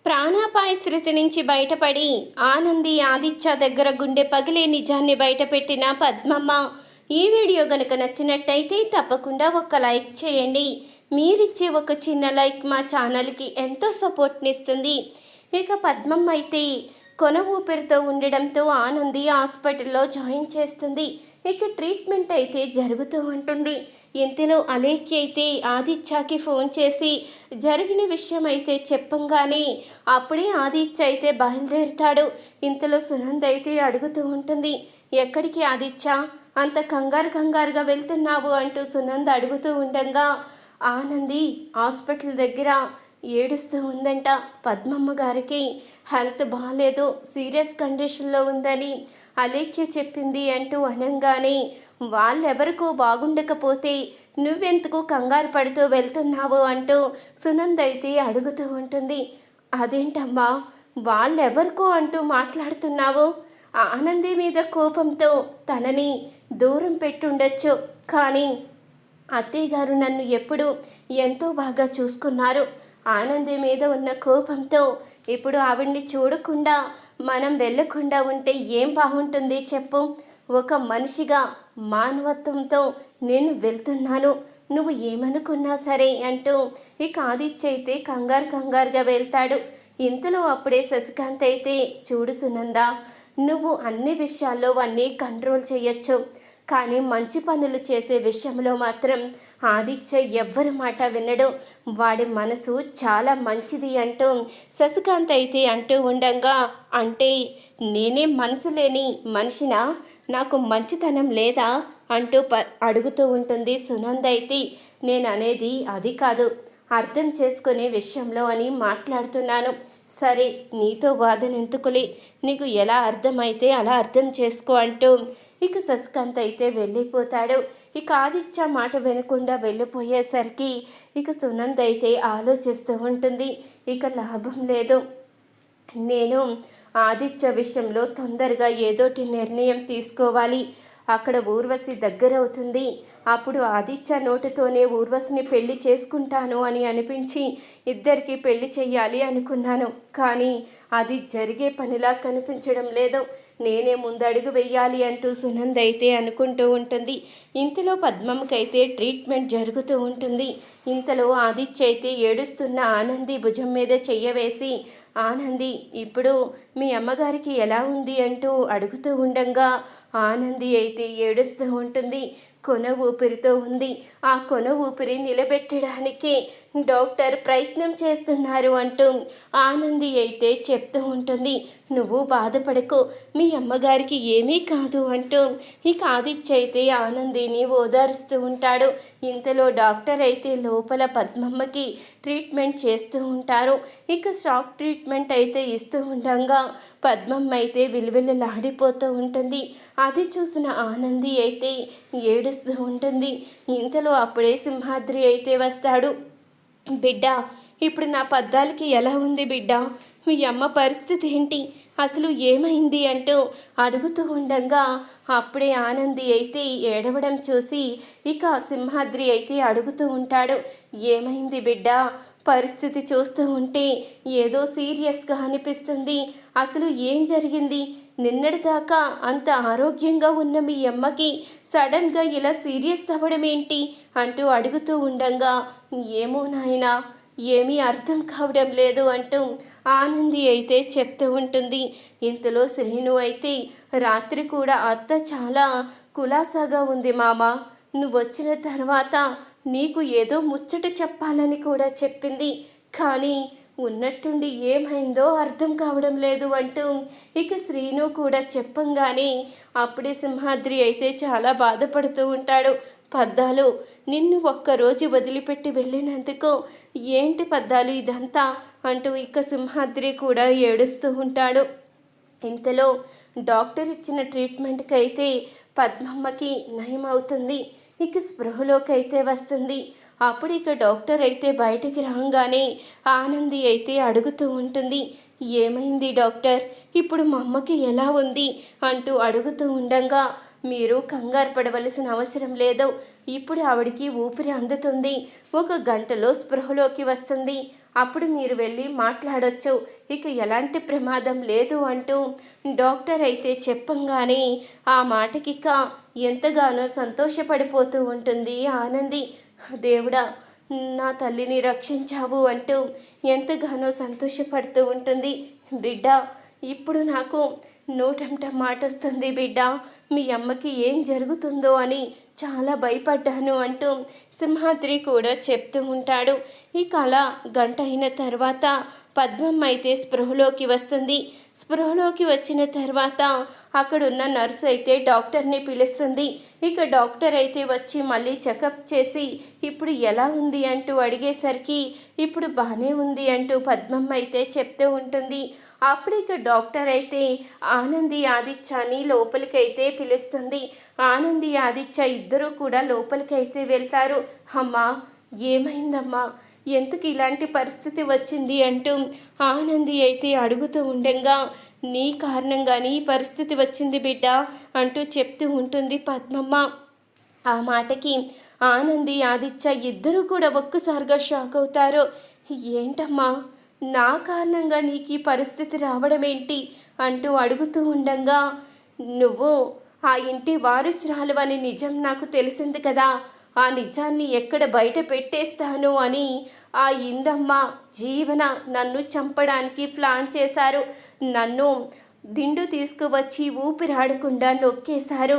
ప్రాణాపాయ స్థితి నుంచి బయటపడి ఆనంది ఆదిత్య దగ్గర గుండె పగిలే నిజాన్ని బయటపెట్టిన పద్మమ్మ. ఈ వీడియో గనుక నచ్చినట్టయితే తప్పకుండా ఒక లైక్ చేయండి. మీరిచ్చే ఒక చిన్న లైక్ మా ఛానల్కి ఎంతో సపోర్ట్నిస్తుంది. ఇక పద్మమ్మ అయితే కొన ఊపిరితో ఉండడంతో ఆనంది హాస్పిటల్లో జాయిన్ చేస్తుంది. ఇక ట్రీట్మెంట్ అయితే జరుగుతూ ఉంటుంది. ఇంతలో అలేఖ్య అయితే ఆదిత్యకి ఫోన్ చేసి జరిగిన విషయం అయితే చెప్పంగానే అప్పుడే ఆదిత్య అయితే బయలుదేరుతాడు. ఇంతలో సునంద అయితే అడుగుతూ ఉంటుంది, ఎక్కడికి ఆదిత్య, అంత కంగారుగా వెళ్తున్నావు అంటూ సునంద అడుగుతూ ఉండగా ఆనంది హాస్పిటల్ దగ్గర ఏడుస్తూ ఉందంట. పద్మమ్మ గారికి హెల్త్ బాగాలేదు, సీరియస్ కండిషన్లో ఉందని అలేఖ్య చెప్పింది అంటూ అనగానే వాళ్ళెవరికో బాగుండకపోతే నువ్వెందుకు కంగారు పడుతూ వెళ్తున్నావు అంటూ సునంద అయితే అడుగుతూ ఉంటుంది. అదేంటమ్మా వాళ్ళెవరికో అంటూ మాట్లాడుతున్నావు? ఆనంది మీద కోపంతో తనని దూరం పెట్టుండొచ్చు, కానీ అత్తయ్య గారు నన్ను ఎప్పుడు ఎంతో బాగా చూసుకున్నారు. ఆనంది మీద ఉన్న కోపంతో ఇప్పుడు ఆవిడ్ని చూడకుండా మనం వెళ్ళకుండా ఉంటే ఏం బాగుంటుంది చెప్పు? ఒక మనిషిగా మానవత్వంతో నేను వెళ్తున్నాను, నువ్వు ఏమనుకున్నా సరే అంటూ ఇక ఆదిత్య అయితే కంగారుగా వెళ్తాడు. ఇంతలో అప్పుడే శశికాంత్ అయితే, చూడు సునంద, నువ్వు అన్ని విషయాల్లో అన్నీ కంట్రోల్ చేయొచ్చు, కానీ మంచి పనులు చేసే విషయంలో మాత్రం ఆదిత్య ఎవ్వరి మాట వినడు, వాడి మనసు చాలా మంచిది అంటూ శశికాంత్ అయితే అంటూ ఉండగా, అంటే నేనే మనసు లేని మనిషినా, నాకు మంచితనం లేదా అంటూ అడుగుతూ ఉంటుంది సునంద అయితే. నేను అనేది అది కాదు, అర్థం చేసుకునే విషయంలో అని మాట్లాడుతున్నాను. సరే నీతో వాదన ఎందుకులే, నీకు ఎలా అర్థమైతే అలా అర్థం చేసుకో అంటూ ఇక శశికాంత్ అయితే వెళ్ళిపోతాడు. ఇక ఆదిత్య మాట వినకుండా వెళ్ళిపోయేసరికి ఇక సునంద అయితే ఆలోచిస్తూ ఉంటుంది, ఇక లాభం లేదు, నేను ఆదిత్య విషయంలో తొందరగా ఏదోటి నిర్ణయం తీసుకోవాలి. అక్కడ ఊర్వశి దగ్గరవుతుంది, అప్పుడు ఆదిత్య నోటితోనే ఊర్వశిని పెళ్లి చేసుకుంటాను అని అనిపించి ఇద్దరికి పెళ్లి చెయ్యాలి అనుకున్నాను, కానీ అది జరిగే పనిలా కనిపించడం లేదు, నేనే ముందడుగు వెయ్యాలి అంటూ సునంద అయితే అనుకుంటూ ఉంటుంది. ఇంతలో పద్మమ్మకైతే ట్రీట్మెంట్ జరుగుతూ ఉంటుంది. ఇంతలో ఆదిత్య అయితే ఏడుస్తున్న ఆనంది భుజం మీద చెయ్యవేసి, ఆనంది ఇప్పుడు మీ అమ్మగారికి ఎలా ఉంది అంటూ అడుగుతూ ఉండగా ఆనంది అయితే ఏడుస్తూ ఉంటుంది. కొన ఊపిరితో ఉంది, ఆ కొన ఊపిరి నిలబెట్టడానికి డాక్టర్ ప్రయత్నం చేస్తున్నారు అంటూ ఆనంది అయితే చెప్తూ ఉంటుంది. నువ్వు బాధపడకు, మీ అమ్మగారికి ఏమీ కాదు అంటూ ఇక ఆదిత్య అయితే ఆనందిని ఓదారుస్తూ ఉంటాడు. ఇంతలో డాక్టర్ అయితే లోపల పద్మమ్మకి ట్రీట్మెంట్ చేస్తూ ఉంటారు. ఇక షాక్ ట్రీట్మెంట్ అయితే ఇస్తూ ఉండగా పద్మమ్మ అయితే విలువిల్లాడిపోతూ ఉంటుంది. అది చూసిన ఆనంది అయితే ఏడుస్తూ ఉంటుంది. ఇంతలో అప్పుడే సింహాద్రి అయితే వస్తాడు. బిడ్డ, ఇప్పుడు నా పద్దాలకి ఎలా ఉంది బిడ్డ, మీ అమ్మ పరిస్థితి ఏంటి, అసలు ఏమైంది అంటూ అడుగుతూ ఉండగా అప్పుడే ఆనంది అయితే ఏడవడం చూసి ఇక సింహాద్రి అయితే అడుగుతూ ఉంటాడు, ఏమైంది బిడ్డ, పరిస్థితి చూస్తూ ఉంటే ఏదో సీరియస్గా అనిపిస్తుంది, అసలు ఏం జరిగింది, నిన్నటిదాకా అంత ఆరోగ్యంగా ఉన్న మీ అమ్మకి సడన్గా ఇలా సీరియస్ అవ్వడం ఏంటి అంటూ అడుగుతూ ఉండగా, ఏమో నాయనా, ఏమీ అర్థం కావడం లేదు అంటూ ఆనంది అయితే చెప్తూ ఉంటుంది. ఇంతలో శ్రీను అయితే, రాత్రి కూడా అత్త చాలా కులాసాగా ఉంది మామ, నువ్వు వచ్చిన తర్వాత నీకు ఏదో ముచ్చట చెప్పాలని కూడా చెప్పింది, కానీ ఉన్నట్టుండి ఏమైందో అర్థం కావడం లేదు అంటూ ఇక శ్రీను కూడా చెప్పంగానే అప్పుడే సింహాద్రి అయితే చాలా బాధపడుతూ ఉంటాడు. పద్దాలు, నిన్ను ఒక్కరోజు వదిలిపెట్టి వెళ్ళినందుకు ఏంటి పద్దాలు ఇదంతా అంటూ ఇక సింహాద్రి కూడా ఏడుస్తూ ఉంటాడు. ఇంతలో డాక్టర్ ఇచ్చిన ట్రీట్మెంట్కి అయితే పద్మమ్మకి నయం అవుతుంది, ఇక స్పృహలోకి అయితే వస్తుంది. అప్పుడు ఇక డాక్టర్ అయితే బయటికి రాగానే ఆనంది అయితే అడుగుతూ ఉంటుంది, ఏమైంది డాక్టర్, ఇప్పుడు మా అమ్మకి ఎలా ఉంది అంటూ అడుగుతూ ఉండగా, మీరు కంగారు పడవలసిన అవసరం లేదు, ఇప్పుడు ఆవిడికి ఊపిరి అందుతుంది, 1 గంటలో స్పృహలోకి వస్తుంది, అప్పుడు మీరు వెళ్ళి మాట్లాడొచ్చు, ఇక ఎలాంటి ప్రమాదం లేదు అంటూ డాక్టర్ అయితే చెప్పంగానే ఆ మాటకిక ఎంతగానో సంతోషపడిపోతూ ఉంటుంది ఆనంది. దేవుడా, నా తల్లిని రక్షించావు అంటూ ఎంతగానో సంతోషపడుతూ ఉంటుంది. బిడ్డ, ఇప్పుడు నాకు నోటంట మాట వస్తుంది బిడ్డ, మీ అమ్మకి ఏం జరుగుతుందో అని చాలా భయపడ్డాను అంటూ సింహాద్రి కూడా చెప్తూ ఉంటాడు. ఇక అలా గంట అయిన తర్వాత పద్మమ్మ అయితే స్పృహలోకి వస్తుంది. స్పృహలోకి వచ్చిన తర్వాత అక్కడున్న నర్సు అయితే డాక్టర్ని పిలుస్తుంది. ఇక డాక్టర్ అయితే వచ్చి మళ్ళీ చెకప్ చేసి ఇప్పుడు ఎలా ఉంది అంటూ అడిగేసరికి ఇప్పుడు బాగానే ఉంది అంటూ పద్మమ్మ అయితే చెప్తూ ఉంటుంది. అప్పుడు ఇక డాక్టర్ అయితే ఆనంది ఆదిత్యని లోపలికైతే పిలుస్తుంది. ఆనంది ఆదిత్య ఇద్దరూ కూడా లోపలికైతే వెళ్తారు. అమ్మా, ఏమైందమ్మా, ఎందుకు ఇలాంటి పరిస్థితి వచ్చింది అంటూ ఆనంది అయితే అడుగుతూ ఉండగా, నీ కారణంగానే ఈ పరిస్థితి వచ్చింది బిడ్డ అంటూ చెప్తూ ఉంటుంది పద్మమ్మ. ఆ మాటకి ఆనంది ఆదిత్య ఇద్దరూ కూడా ఒక్కసారిగా షాక్ అవుతారు. ఏంటమ్మా, నా కారణంగా నీకు ఈ పరిస్థితి రావడం ఏంటి అంటూ అడుగుతూ ఉండగా, నువ్వు ఆ ఇంటి వారసురాలు అని నిజం నాకు తెలిసింది కదా, ఆ నిజాన్ని ఎక్కడ బయట పెట్టేస్తాను అని ఆ ఇందమ్మ జీవన నన్ను చంపడానికి ప్లాన్ చేశారు. నన్ను దిండు తీసుకువచ్చి ఊపిరాడకుండా నొక్కేశారు.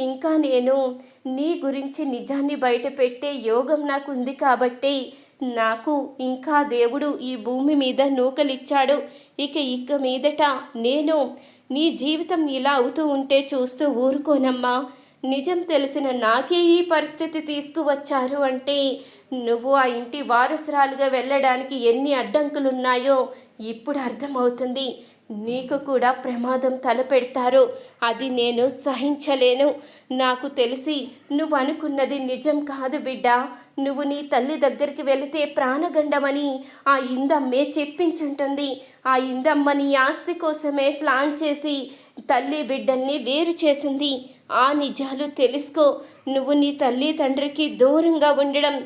ఇంకా నేను నీ గురించి నిజాన్ని బయట పెట్టే యోగం నాకు ఉంది కాబట్టి నాకు ఇంకా దేవుడు ఈ భూమి మీద నూకలిచ్చాడు. ఇక మీదట నేను నీ జీవితం ఇలా అవుతూ ఉంటే చూస్తూ ఊరుకోనమ్మా. నిజం తెలిసిన నాకే ఈ పరిస్థితి తీసుకువచ్చారు అంటే నువ్వు ఆ ఇంటి వారసురాలుగా వెళ్ళడానికి ఎన్ని అడ్డంకులున్నాయో ఇప్పుడు అర్థమవుతుంది. నీకు కూడా ప్రమాదం తలపెడతారు, అది నేను సహించలేను. నాకు తెలిసి నువ్వు అనుకున్నది నిజం కాదు బిడ్డ. నువ్వు నీ తల్లి దగ్గరికి వెళితే ప్రాణగండమని ఆ ఇందమ్మే చెప్పించుంటుంది. ఆ ఇందమ్మ నీ ఆస్తి కోసమే ప్లాన్ చేసి తల్లి బిడ్డల్ని వేరు చేసింది. ఆ నిజాలు తెలుసుకో. నువ్వు నీ తల్లి తండ్రికి దూరంగా ఉండడం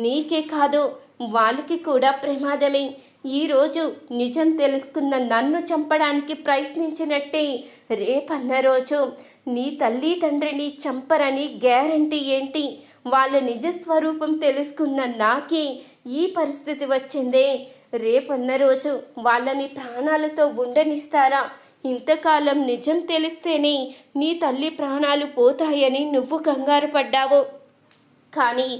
నీకే కాదు, వాళ్ళకి కూడా ప్రమాదమే. ఈరోజు నిజం తెలుసుకున్న నన్ను చంపడానికి ప్రయత్నించినట్టే రేపన్న రోజు నీ తల్లి తండ్రిని చంపరని గ్యారంటీ ఏంటి? వాళ్ళ నిజస్వరూపం తెలుసుకున్న నాకే ఈ పరిస్థితి వచ్చిందే. రేపన్న రోజు వాళ్ళని ప్రాణాలతో ఉండనిస్తారా? ఇంతకాలం నిజం తెలిస్తేనే నీ తల్లి ప్రాణాలు పోతాయని నువ్వు కంగారు పడ్డావు. కానీ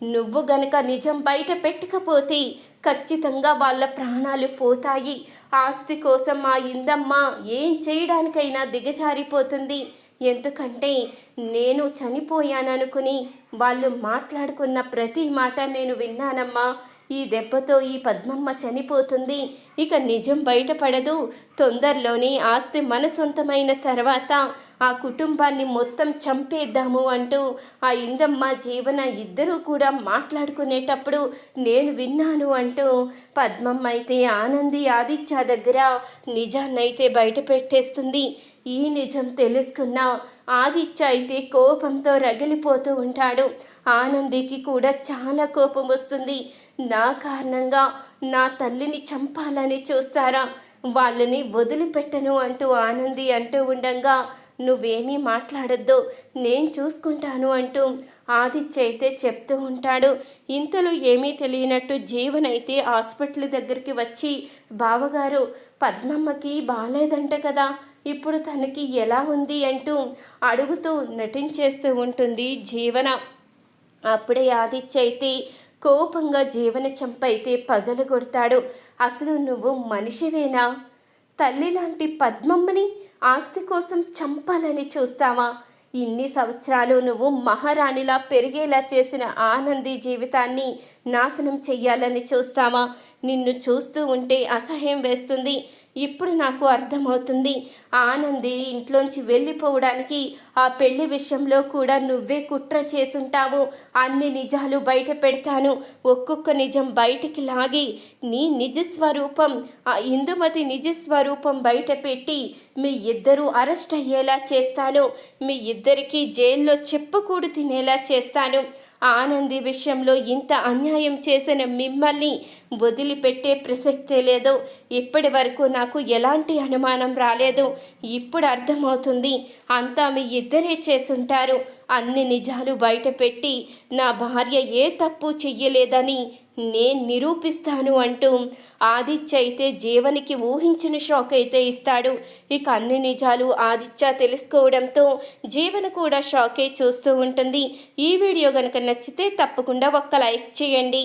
నువ్వు గనక నిజం బయట పెట్టకపోతే ఖచ్చితంగా వాళ్ళ ప్రాణాలు పోతాయి. ఆస్తి కోసం ఆ ఇందమ్మ ఏం చేయడానికైనా దిగజారిపోతుంది. ఎందుకంటే నేను చనిపోయాననుకుని వాళ్ళు మాట్లాడుకున్న ప్రతి మాట నేను విన్నానమ్మా. ఈ దెబ్బతో ఈ పద్మమ్మ చనిపోతుంది. ఇక నిజం బయటపడదు. తొందరలోనే ఆస్తి మన సొంతమైన తర్వాత ఆ కుటుంబాన్ని మొత్తం చంపేద్దాము అంటూ ఆ ఇందమ్మ జీవన ఇద్దరూ కూడా మాట్లాడుకునేటప్పుడు నేను విన్నాను అంటూ పద్మమ్మ అయితే ఆనంది ఆదిత్య దగ్గర నిజాన్నైతే బయట పెట్టేస్తుంది. ఈ నిజం తెలుసుకున్న ఆదిత్య అయితే కోపంతో రగిలిపోతూ ఉంటాడు. ఆనందికి కూడా చాలా కోపం వస్తుంది. నా కారణంగా నా తల్లిని చంపాలని చూస్తారా? వాళ్ళని వదిలిపెట్టను అంటూ ఆనంది అంటూ ఉండగా, నువ్వేమీ మాట్లాడొద్దు, నేను చూసుకుంటాను అంటూ ఆదిత్య అయితే చెప్తూ ఉంటాడు. ఇంతలో ఏమీ తెలియనట్టు జీవనైతే హాస్పిటల్ దగ్గరికి వచ్చి, బావగారు, పద్మమ్మకి బాగాలేదంట కదా, ఇప్పుడు తనకి ఎలా ఉంది అంటూ అడుగుతూ నటించేస్తూ ఉంటుంది జీవన. అప్పుడే ఆదిత్య అయితే కోపంగా జీవన చంపైతే పగలగొడతాడు. అసలు నువ్వు మనిషివేనా? తల్లి లాంటి పద్మమ్మని ఆస్తి కోసం చంపాలని చూస్తావా? ఇన్ని సంవత్సరాలు నువ్వు మహారాణిలా పెరిగేలా చేసిన ఆనంది జీవితాన్ని నాశనం చెయ్యాలని చూస్తావా? నిన్ను చూస్తూ ఉంటే అసహ్యం వేస్తుంది. ఇప్పుడు నాకు అర్థమవుతుంది. ఆనంది ఇంట్లోంచి వెళ్ళిపోవడానికి ఆ పెళ్లి విషయంలో కూడా నువ్వే కుట్ర చేసుంటావు. అన్ని నిజాలు బయట పెడతాను. ఒక్కొక్క నిజం బయటికి లాగి నీ నిజస్వరూపం, ఆ ఇందుమతి నిజస్వరూపం బయట పెట్టి మీ ఇద్దరూ అరెస్ట్ అయ్యేలా చేస్తాను. మీ ఇద్దరికీ జైల్లో చెప్పుకూడు తినేలా చేస్తాను. ఆనంది విషయంలో ఇంత అన్యాయం చేసిన మిమ్మల్ని వదిలిపెట్టే ప్రసక్తే లేదు. ఇప్పటి వరకు నాకు ఎలాంటి అనుమానం రాలేదు. ఇప్పుడు అర్థమవుతుంది, అంతా మీ ఇద్దరే చేసుంటారు. అన్ని నిజాలు బయటపెట్టి నా భార్య ఏ తప్పు చెయ్యలేదని నేను నిరూపిస్తాను అంటూ ఆదిత్య అయితే జీవనికి ఊహించిన షాక్ అయితే ఇస్తాడు. ఇక అన్ని నిజాలు ఆదిత్య తెలుసుకోవడంతో జీవన కూడా షాకే చూస్తూ ఉంటుంది. ఈ వీడియో కనుక నచ్చితే తప్పకుండా ఒక్క లైక్ చేయండి.